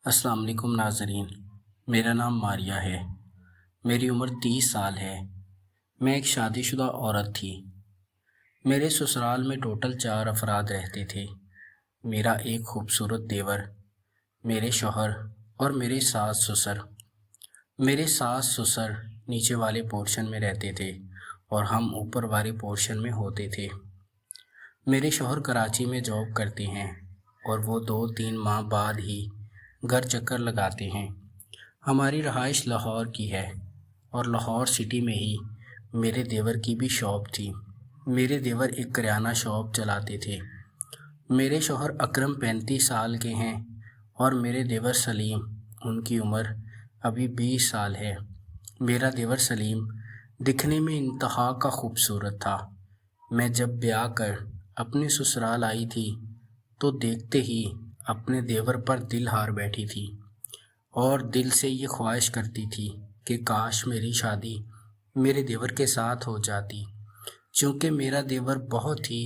السلام علیکم ناظرین، میرا نام ماریہ ہے۔ میری عمر 30 سال ہے۔ میں ایک شادی شدہ عورت تھی۔ میرے سسرال میں ٹوٹل 4 افراد رہتے تھے۔ میرا ایک خوبصورت دیور، میرے شوہر اور میرے ساس سسر۔ میرے ساس سسر نیچے والے پورشن میں رہتے تھے اور ہم اوپر والے پورشن میں ہوتے تھے۔ میرے شوہر کراچی میں جاب کرتے ہیں اور وہ 2-3 ماہ بعد ہی گھر چکر لگاتے ہیں۔ ہماری رہائش لاہور کی ہے اور لاہور سٹی میں ہی میرے دیور کی بھی شاپ تھی۔ میرے دیور ایک کریانہ شاپ چلاتے تھے۔ میرے شوہر اکرم 35 سال کے ہیں اور میرے دیور سلیم، ان کی عمر ابھی 20 سال ہے۔ میرا دیور سلیم دکھنے میں انتہا کا خوبصورت تھا۔ میں جب بیاہ کر اپنے سسرال آئی تھی تو دیکھتے ہی اپنے دیور پر دل ہار بیٹھی تھی اور دل سے یہ خواہش کرتی تھی کہ کاش میری شادی میرے دیور کے ساتھ ہو جاتی، چونکہ میرا دیور بہت ہی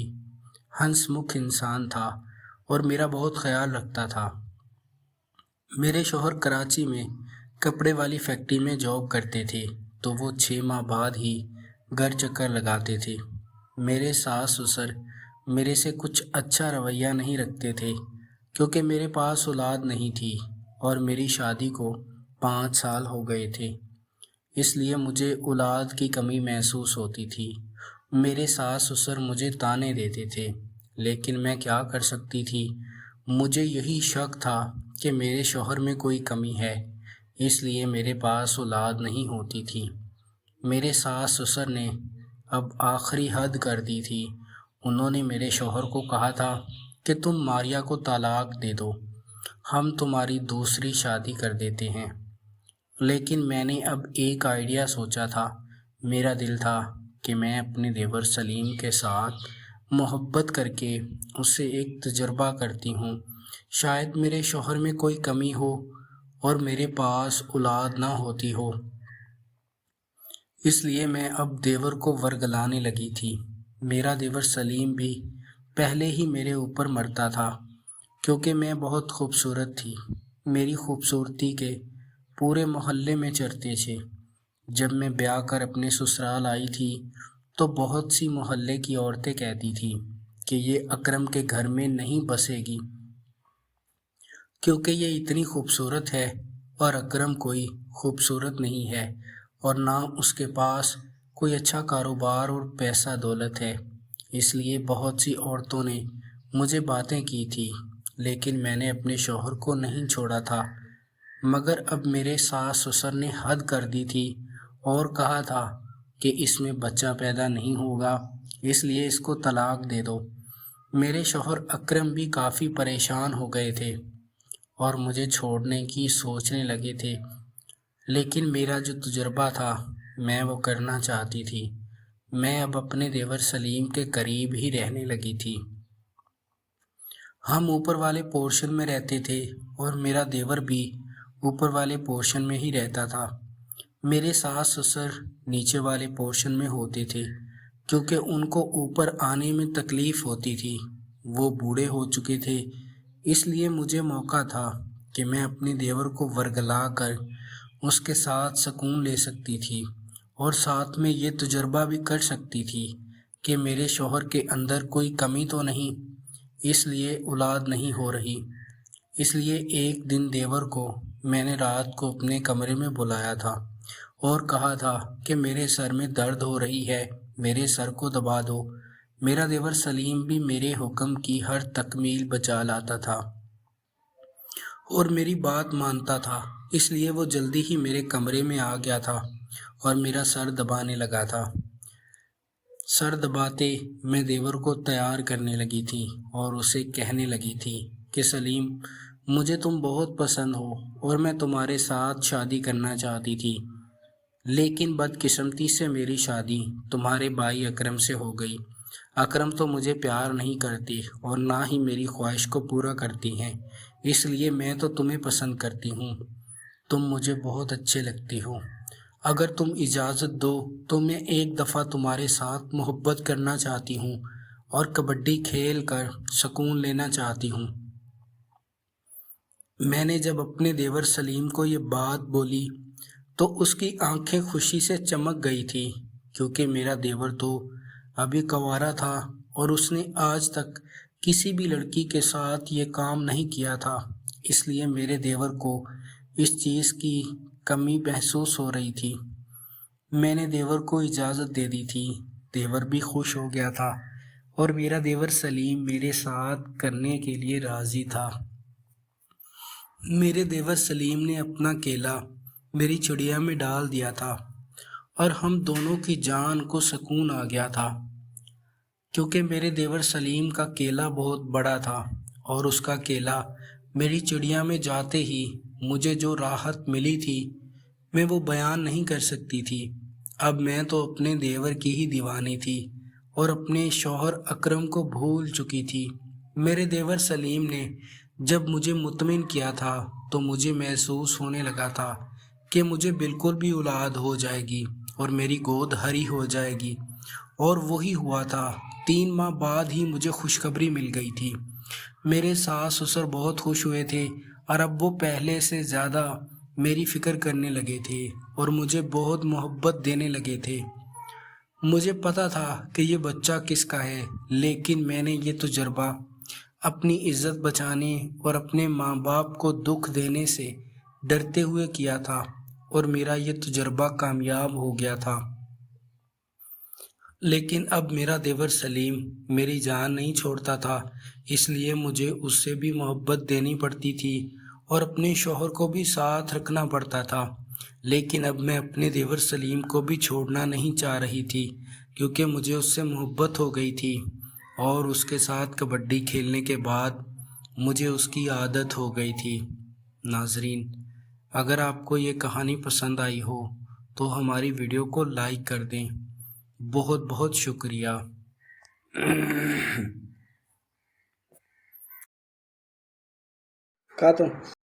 ہنس مکھ انسان تھا اور میرا بہت خیال رکھتا تھا۔ میرے شوہر کراچی میں کپڑے والی فیکٹری میں جاب کرتے تھے تو وہ 6 ماہ بعد ہی گھر چکر لگاتے تھے۔ میرے ساس سسر میرے سے کچھ اچھا رویہ نہیں رکھتے تھے کیونکہ میرے پاس اولاد نہیں تھی اور میری شادی کو 5 سال ہو گئے تھے، اس لیے مجھے اولاد کی کمی محسوس ہوتی تھی۔ میرے ساس سسر مجھے تانے دیتے تھے، لیکن میں کیا کر سکتی تھی؟ مجھے یہی شک تھا کہ میرے شوہر میں کوئی کمی ہے، اس لیے میرے پاس اولاد نہیں ہوتی تھی۔ میرے ساس سسر نے اب آخری حد کر دی تھی۔ انہوں نے میرے شوہر کو کہا تھا کہ تم ماریہ کو طلاق دے دو، ہم تمہاری دوسری شادی کر دیتے ہیں۔ لیکن میں نے اب ایک آئیڈیا سوچا تھا۔ میرا دل تھا کہ میں اپنے دیور سلیم کے ساتھ محبت کر کے اس سے ایک تجربہ کرتی ہوں، شاید میرے شوہر میں کوئی کمی ہو اور میرے پاس اولاد نہ ہوتی ہو۔ اس لیے میں اب دیور کو ورگلانے لگی تھی۔ میرا دیور سلیم بھی پہلے ہی میرے اوپر مرتا تھا کیونکہ میں بہت خوبصورت تھی۔ میری خوبصورتی کے پورے محلے میں چرچے تھے۔ جب میں بیاہ کر اپنے سسرال آئی تھی تو بہت سی محلے کی عورتیں کہتی تھیں کہ یہ اکرم کے گھر میں نہیں بسے گی کیونکہ یہ اتنی خوبصورت ہے، اور اکرم کوئی خوبصورت نہیں ہے اور نہ اس کے پاس کوئی اچھا کاروبار اور پیسہ دولت ہے۔ اس لیے بہت سی عورتوں نے مجھے باتیں کی تھی، لیکن میں نے اپنے شوہر کو نہیں چھوڑا تھا۔ مگر اب میرے ساس سسر نے حد کر دی تھی اور کہا تھا کہ اس میں بچہ پیدا نہیں ہوگا، اس لیے اس کو طلاق دے دو۔ میرے شوہر اکرم بھی کافی پریشان ہو گئے تھے اور مجھے چھوڑنے کی سوچنے لگے تھے، لیکن میرا جو تجربہ تھا میں وہ کرنا چاہتی تھی۔ میں اب اپنے دیور سلیم کے قریب ہی رہنے لگی تھی۔ ہم اوپر والے پورشن میں رہتے تھے اور میرا دیور بھی اوپر والے پورشن میں ہی رہتا تھا۔ میرے ساس سسر نیچے والے پورشن میں ہوتے تھے کیونکہ ان کو اوپر آنے میں تکلیف ہوتی تھی۔ وہ بوڑھے ہو چکے تھے، اس لیے مجھے موقع تھا کہ میں اپنے دیور کو ورگلا کر اس کے ساتھ سکون لے سکتی تھی اور ساتھ میں یہ تجربہ بھی کر سکتی تھی کہ میرے شوہر کے اندر کوئی کمی تو نہیں، اس لیے اولاد نہیں ہو رہی۔ اس لیے ایک دن دیور کو میں نے رات کو اپنے کمرے میں بلایا تھا اور کہا تھا کہ میرے سر میں درد ہو رہی ہے، میرے سر کو دبا دو۔ میرا دیور سلیم بھی میرے حکم کی ہر تکمیل بجا لاتا تھا اور میری بات مانتا تھا، اس لیے وہ جلدی ہی میرے کمرے میں آ گیا تھا اور میرا سر دبانے لگا تھا۔ سر دباتے میں دیور کو تیار کرنے لگی تھی اور اسے کہنے لگی تھی کہ سلیم، مجھے تم بہت پسند ہو اور میں تمہارے ساتھ شادی کرنا چاہتی تھی، لیکن بدقسمتی سے میری شادی تمہارے بھائی اکرم سے ہو گئی۔ اکرم تو مجھے پیار نہیں کرتی اور نہ ہی میری خواہش کو پورا کرتی ہیں، اس لیے میں تو تمہیں پسند کرتی ہوں، تم مجھے بہت اچھے لگتی ہو۔ اگر تم اجازت دو تو میں ایک دفعہ تمہارے ساتھ محبت کرنا چاہتی ہوں اور کبڈی کھیل کر سکون لینا چاہتی ہوں۔ میں نے جب اپنے دیور سلیم کو یہ بات بولی تو اس کی آنکھیں خوشی سے چمک گئی تھی، کیونکہ میرا دیور تو ابھی کنوارا تھا اور اس نے آج تک کسی بھی لڑکی کے ساتھ یہ کام نہیں کیا تھا۔ اس لیے میرے دیور کو اس چیز کی کمی محسوس ہو رہی تھی۔ میں نے دیور کو اجازت دے دی تھی۔ دیور بھی خوش ہو گیا تھا اور میرا دیور سلیم میرے ساتھ کرنے کے لیے راضی تھا۔ میرے دیور سلیم نے اپنا کیلا میری چڑیا میں ڈال دیا تھا اور ہم دونوں کی جان کو سکون آ گیا تھا، کیونکہ میرے دیور سلیم کا کیلا بہت بڑا تھا اور اس کا کیلا میری چڑیا میں جاتے ہی مجھے جو راحت ملی تھی میں وہ بیان نہیں کر سکتی تھی۔ اب میں تو اپنے دیور کی ہی دیوانی تھی اور اپنے شوہر اکرم کو بھول چکی تھی۔ میرے دیور سلیم نے جب مجھے مطمئن کیا تھا تو مجھے محسوس ہونے لگا تھا کہ مجھے بالکل بھی اولاد ہو جائے گی اور میری گود ہری ہو جائے گی، اور وہی ہوا تھا۔ 3 ماہ بعد ہی مجھے خوشخبری مل گئی تھی۔ میرے ساس سسر بہت خوش ہوئے تھے اور اب وہ پہلے سے زیادہ میری فکر کرنے لگے تھے اور مجھے بہت محبت دینے لگے تھے۔ مجھے پتا تھا کہ یہ بچہ کس کا ہے، لیکن میں نے یہ تجربہ اپنی عزت بچانے اور اپنے ماں باپ کو دکھ دینے سے ڈرتے ہوئے کیا تھا، اور میرا یہ تجربہ کامیاب ہو گیا تھا۔ لیکن اب میرا دیور سلیم میری جان نہیں چھوڑتا تھا، اس لیے مجھے اس سے بھی محبت دینی پڑتی تھی اور اپنے شوہر کو بھی ساتھ رکھنا پڑتا تھا۔ لیکن اب میں اپنے دیور سلیم کو بھی چھوڑنا نہیں چاہ رہی تھی، کیونکہ مجھے اس سے محبت ہو گئی تھی، اور اس کے ساتھ کبڈی کھیلنے کے بعد مجھے اس کی عادت ہو گئی تھی۔ ناظرین، اگر آپ کو یہ کہانی پسند آئی ہو تو ہماری ویڈیو کو لائک کر دیں۔ بہت بہت شکریہ۔